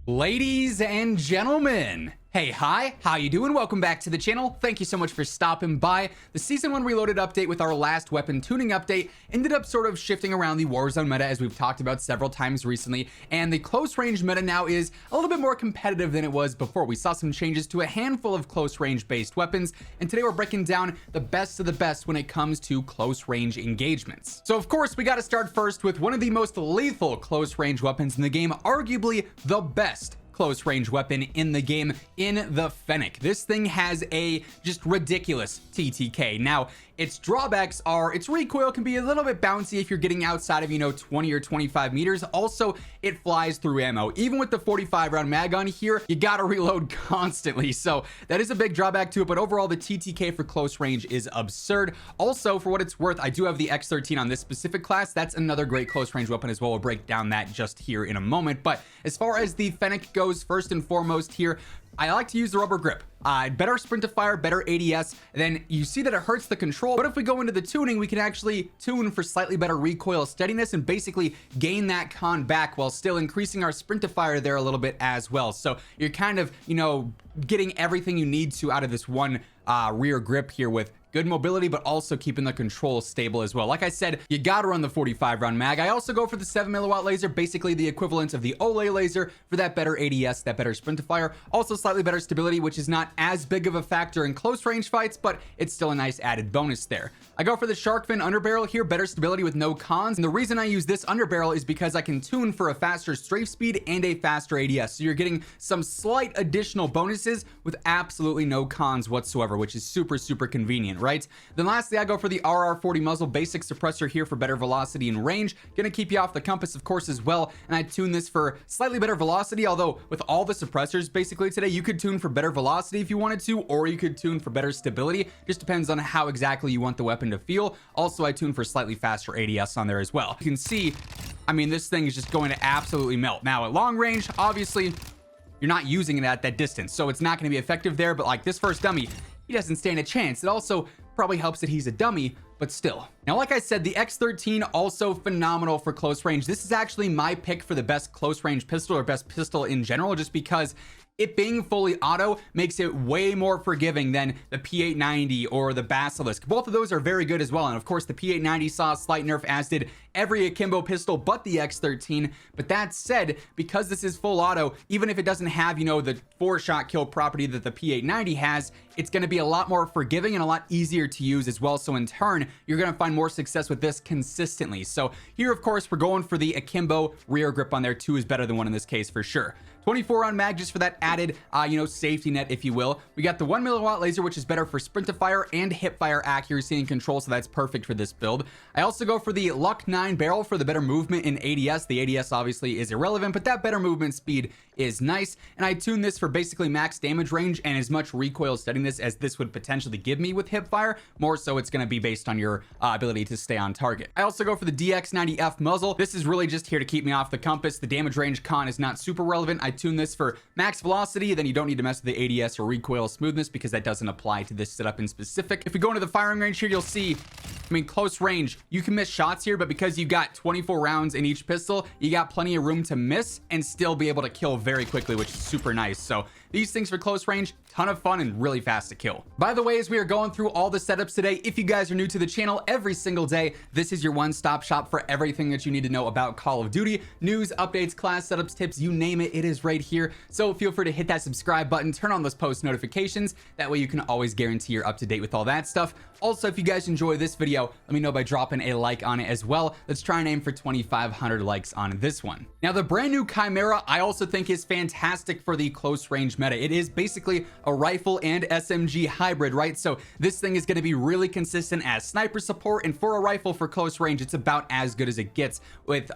Ladies and gentlemen, hey, hi, how you doing? Welcome back to the channel. Thank you so much for stopping by. The Season 1 Reloaded update with our last weapon tuning update ended up sort of shifting around the Warzone meta, as we've talked about several times recently, and the close range meta now is a little bit more competitive than it was before. We saw some changes to a handful of close range based weapons, and today we're breaking down the best of the best when it comes to close range engagements. So of course, we got to start first with one of the most lethal close range weapons in the game, arguably the best close range weapon in the game, in the Fennec. This thing has a just ridiculous TTK. Now, its drawbacks are its recoil can be a little bit bouncy if you're getting outside of 20 or 25 meters. Also, it flies through ammo. Even with the 45 round mag on here, you gotta reload constantly, so that is a big drawback to it. But overall, the TTK for close range is absurd. Also, for what it's worth, I do have the X13 on this specific class. That's another great close range weapon as well. We'll break down that just here in a moment. But as far as the Fennec goes, first and foremost here, I like to use the rubber grip. Better sprint to fire, better ADS. Then you see that it hurts the control, but if we go into the tuning, we can actually tune for slightly better recoil steadiness and basically gain that con back while still increasing our sprint to fire there a little bit as well. So you're kind of, getting everything you need to out of this one rear grip here with good mobility, but also keeping the control stable as well. Like I said, you gotta run the 45 round mag. I also go for the 7mW laser, basically the equivalent of the Olay laser for that better ADS, that better sprint to fire. Also slightly better stability, which is not as big of a factor in close range fights, but it's still a nice added bonus there. I go for the shark fin underbarrel here, better stability with no cons. And the reason I use this underbarrel is because I can tune for a faster strafe speed and a faster ADS. So you're getting some slight additional bonuses with absolutely no cons whatsoever, which is super, super convenient, right? Then lastly, I go for the RR40 muzzle basic suppressor here for better velocity and range. Gonna keep you off the compass, of course, as well. And I tune this for slightly better velocity, although with all the suppressors basically today, you could tune for better velocity if you wanted to, or you could tune for better stability. Just depends on how exactly you want the weapon to feel. Also, I tune for slightly faster ADS on there as well. You can see, this thing is just going to absolutely melt. Now at long range, obviously, you're not using it at that distance, so it's not going to be effective there. But like this first dummy, he doesn't stand a chance. It also probably helps that he's a dummy, but still. Now, like I said, the X13 also phenomenal for close range. This is actually my pick for the best close range pistol, or best pistol in general, just because it being fully auto makes it way more forgiving than the P890 or the Basilisk. Both of those are very good as well. And of course, the P890 saw a slight nerf, as did every akimbo pistol but the X13. But that said, because this is full auto, even if it doesn't have, the 4-shot kill property that the P890 has, it's going to be a lot more forgiving and a lot easier to use as well. So in turn, you're going to find more success with this consistently. So here, of course, we're going for the akimbo rear grip on there. 2 is better than 1 in this case for sure. 24 round mag just for that added, safety net, if you will. We got the 1mW laser, which is better for sprint to fire and hip fire accuracy and control, so that's perfect for this build. I also go for the Luck 9 barrel for the better movement in ADS. The ADS obviously is irrelevant, but that better movement speed is nice. And I tune this for basically max damage range and as much recoil steadiness as this would potentially give me with hip fire. More so, it's going to be based on your ability to stay on target. I also go for the DX90F muzzle. This is really just here to keep me off the compass. The damage range con is not super relevant. I tune this for max velocity, then you don't need to mess with the ADS or recoil smoothness because that doesn't apply to this setup in specific. If we go into the firing range here, you'll see, close range, you can miss shots here, but because you got 24 rounds in each pistol, you got plenty of room to miss and still be able to kill very quickly, which is super nice. So these things for close range, ton of fun and really fast to kill. By the way, as we are going through all the setups today, if you guys are new to the channel, every single day, this is your one-stop shop for everything that you need to know about Call of Duty. News, updates, class setups, tips, you name it, it is right here. So feel free to hit that subscribe button, turn on those post notifications. That way you can always guarantee you're up to date with all that stuff. Also, if you guys enjoy this video, let me know by dropping a like on it as well. Let's try and aim for 2,500 likes on this one. Now, the brand new Chimera, I also think is fantastic for the close range meta. It is basically a rifle and SMG hybrid, right? So this thing is going to be really consistent as sniper support, and for a rifle for close range, it's about as good as it gets with,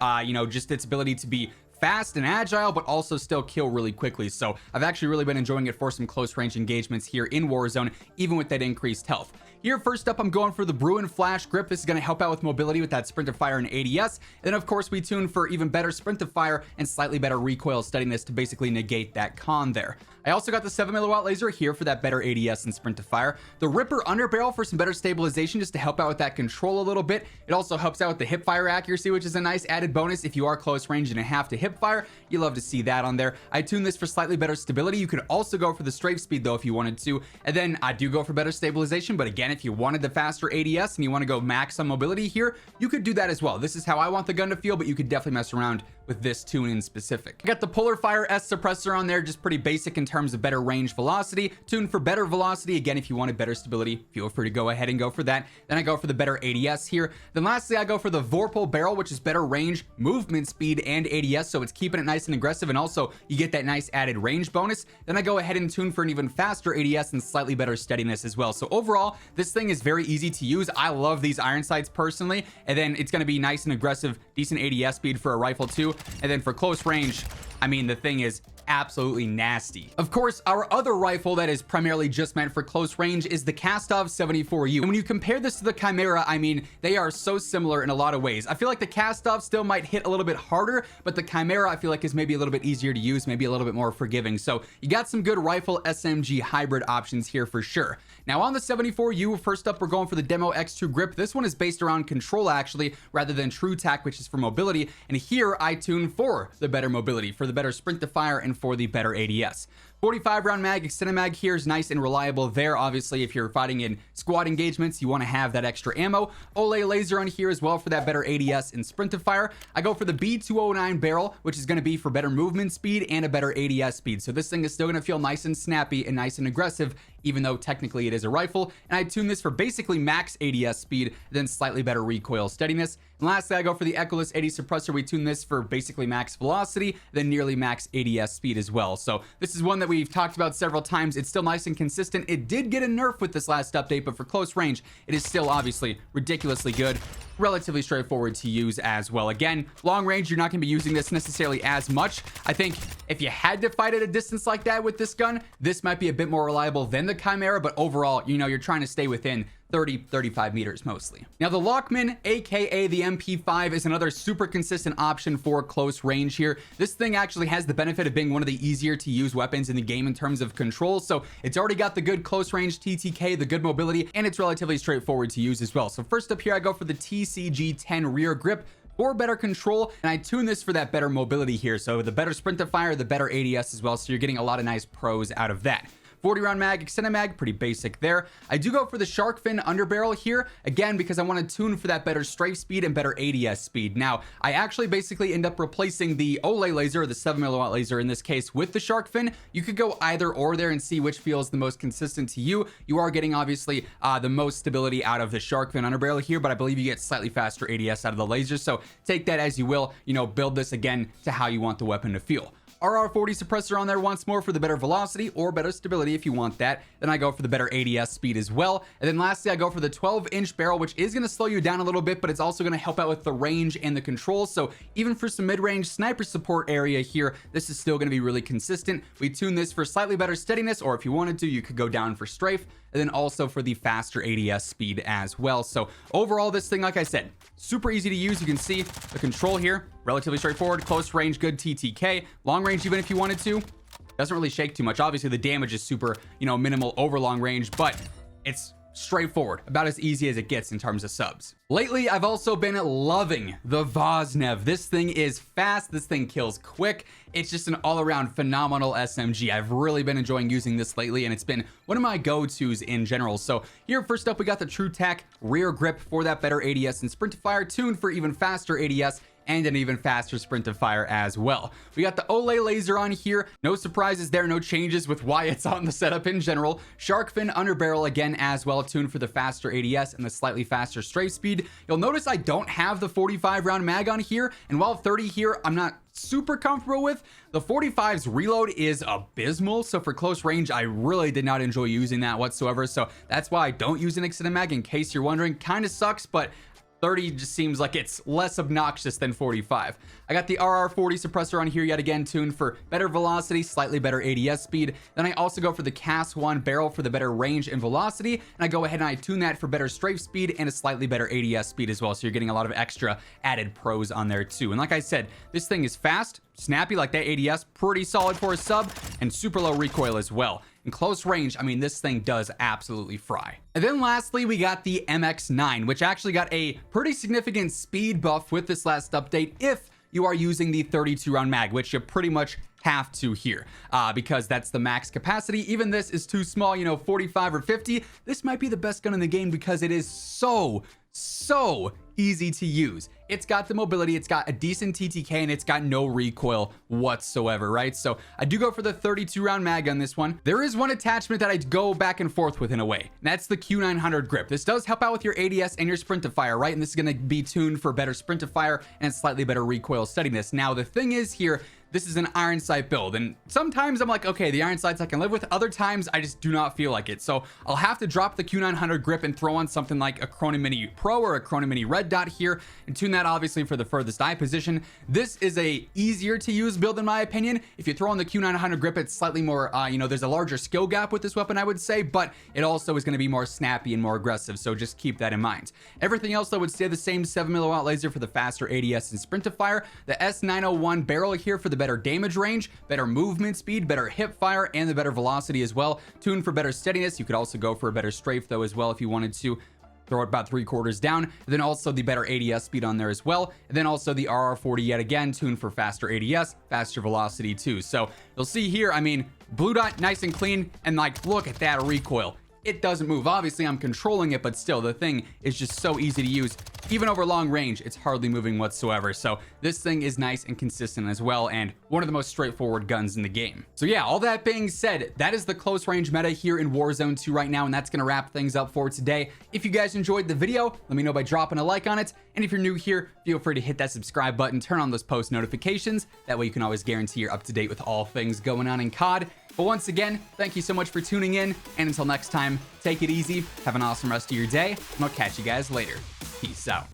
just its ability to be fast and agile, but also still kill really quickly. So I've actually really been enjoying it for some close range engagements here in Warzone, even with that increased health. here, first up, I'm going for the Bruin Flash Grip. This is going to help out with mobility with that sprint to fire and ADS. And then, of course, we tune for even better sprint to fire and slightly better recoil steadiness to basically negate that con there. I also got the 7mm laser here for that better ADS and sprint to fire. The Ripper underbarrel for some better stabilization just to help out with that control a little bit. It also helps out with the hip fire accuracy, which is a nice added bonus if you are close range and have to hip fire. You love to see that on there. I tuned this for slightly better stability. You could also go for the strafe speed though if you wanted to. And then I do go for better stabilization, but again, if you wanted the faster ADS and you want to go max on mobility here, you could do that as well. This is how I want the gun to feel, but you could definitely mess around with this tune in specific. I got the Polar Fire S suppressor on there, just pretty basic in terms of better range velocity, tuned for better velocity. Again, if you wanted better stability, feel free to go ahead and go for that. Then I go for the better ADS here. Then lastly, I go for the Vorpal barrel, which is better range, movement speed, and ADS, so it's keeping it nice and aggressive, and also you get that nice added range bonus. Then I go ahead and tune for an even faster ADS and slightly better steadiness as well. So overall, this thing is very easy to use. I love these iron sights personally, and then it's going to be nice and aggressive, decent ADS speed for a rifle too. And then for close range, I mean, the thing is absolutely nasty. Of course, our other rifle that is primarily just meant for close range is the Kastov 74U. And when you compare this to the Chimera, I mean, they are so similar in a lot of ways. I feel like the Kastov still might hit a little bit harder, but the Chimera I feel like is maybe a little bit easier to use, maybe a little bit more forgiving. So you got some good rifle SMG hybrid options here for sure. Now on the 74U, first up, we're going for the Demo X2 grip. This one is based around control actually, rather than true tack, which is for mobility. And here I tune for the better mobility, for the better sprint to fire, and for the better ADS. 45 round mag, extended mag here is nice and reliable there. Obviously, if you're fighting in squad engagements, you want to have that extra ammo. Olay laser on here as well for that better ADS and sprint to fire. I go for the B209 barrel, which is going to be for better movement speed and a better ADS speed. So this thing is still going to feel nice and snappy and nice and aggressive, even though technically it is a rifle. And I tune this for basically max ADS speed, then slightly better recoil steadiness. And lastly, I go for the Echoless 80 suppressor. We tune this for basically max velocity, then nearly max ADS speed as well. So this is one that we've talked about several times. It's still nice and consistent. It did get a nerf with this last update, but for close range, it is still obviously ridiculously good. Relatively straightforward to use as well. Again, long range, you're not going to be using this necessarily as much. I think if you had to fight at a distance like that with this gun, this might be a bit more reliable than the Chimera, but overall, you know, you're trying to stay within 30-35 meters mostly. Now the Lachmann, aka the MP5, is another super consistent option for close range here. This thing actually has the benefit of being one of the easier to use weapons in the game in terms of control. So it's already got the good close range TTK, the good mobility, and it's relatively straightforward to use as well. So first up here, I go for the TCG10 rear grip for better control, and I tune this for that better mobility here. So the better sprint to fire, the better ADS as well. So you're getting a lot of nice pros out of that. 40 round mag, extended mag, pretty basic there. I do go for the shark fin underbarrel here, again, because I want to tune for that better strafe speed and better ADS speed. Now, I actually basically end up replacing the Olay laser, or the 7mm laser in this case, with the shark fin. You could go either or there and see which feels the most consistent to you. You are getting, obviously, the most stability out of the shark fin underbarrel here, but I believe you get slightly faster ADS out of the laser. So take that as you will, you know, build this again to how you want the weapon to feel. RR40 suppressor on there once more for the better velocity or better stability if you want that. Then I go for the better ADS speed as well. And then lastly, I go for the 12-inch barrel, which is going to slow you down a little bit, but it's also going to help out with the range and the control. So even for some mid-range sniper support area here, this is still going to be really consistent. We tune this for slightly better steadiness, or if you wanted to, you could go down for strafe, and then also for the faster ADS speed as well. So overall, this thing, like I said, super easy to use. You can see the control here, relatively straightforward. Close range, good TTK. Long range, even if you wanted to, doesn't really shake too much. Obviously, the damage is super, you know, minimal over long range, but it's straightforward, about as easy as it gets in terms of subs. Lately, I've also been loving the Vaznev. This thing is fast. This thing kills quick. It's just an all-around phenomenal SMG. I've really been enjoying using this lately, and it's been one of my go-tos in general. So here, first up, we got the True Tack rear grip for that better ADS and sprint to fire, tuned for even faster ADS and an even faster sprint to fire as well. We got the Olay laser on here. No surprises there, no changes with why it's on the setup in general. Shark fin underbarrel again as well, tuned for the faster ADS and the slightly faster strafe speed. You'll notice I don't have the 45 round mag on here, and while 30 here I'm not super comfortable with, the 45's reload is abysmal. So for close range, I really did not enjoy using that whatsoever. So that's why I don't use an extended mag, in case you're wondering. Kind of sucks, but 30 just seems like it's less obnoxious than 45. I got the RR40 suppressor on here yet again, tuned for better velocity, slightly better ADS speed. Then I also go for the CAS-1 barrel for the better range and velocity, and I go ahead and I tune that for better strafe speed and a slightly better ADS speed as well, so you're getting a lot of extra added pros on there too. And like I said, this thing is fast, snappy, like that ADS, pretty solid for a sub, and super low recoil as well. In close range, I mean, this thing does absolutely fry. And then lastly, we got the MX9, which actually got a pretty significant speed buff with this last update if you are using the 32 round mag, which you pretty much have to here, because that's the max capacity. Even this is too small, you know, 45 or 50. This might be the best gun in the game because it is so easy to use. It's got the mobility, it's got a decent TTK, and it's got no recoil whatsoever, right? So I do go for the 32 round mag on this one. There is one attachment that I go back and forth with in a way, and that's the Q900 grip. This does help out with your ADS and your sprint to fire, right? And this is going to be tuned for better sprint to fire and slightly better recoil steadiness. Now the thing is here, this is an iron sight build, and sometimes I'm like, okay, the iron sights I can live with. Other times I just do not feel like it, so I'll have to drop the Q900 grip and throw on something like a Chrono Mini Pro or a Chrono Mini Red Dot here and tune that obviously for the furthest eye position. This is a easier to use build in my opinion. If you throw on the Q900 grip, it's slightly more you know, there's a larger skill gap with this weapon, I would say, but it also is going to be more snappy and more aggressive, so just keep that in mind. Everything else though would stay the same. 7mm laser for the faster ADS and sprint to fire, the S901 barrel here for the better damage range, better movement speed, better hip fire, and the better velocity as well. Tuned for better steadiness. You could also go for a better strafe though as well if you wanted to. Throw it about 3/4 down, and then also the better ADS speed on there as well, and then also the RR40 yet again, tuned for faster ADS, faster velocity too. So you'll see here, I mean, blue dot nice and clean, and like, look at that recoil. It doesn't move. Obviously I'm controlling it, but still the thing is just so easy to use. Even over long range, it's hardly moving whatsoever. So this thing is nice and consistent as well, and one of the most straightforward guns in the game. So yeah, all that being said, that is the close range meta here in Warzone 2 right now, and that's gonna wrap things up for today. If you guys enjoyed the video, let me know by dropping a like on it, and if you're new here, feel free to hit that subscribe button, turn on those post notifications. That way you can always guarantee you're up to date with all things going on in COD. But once again, thank you so much for tuning in, and until next time, take it easy, have an awesome rest of your day, and I'll catch you guys later. Peace out.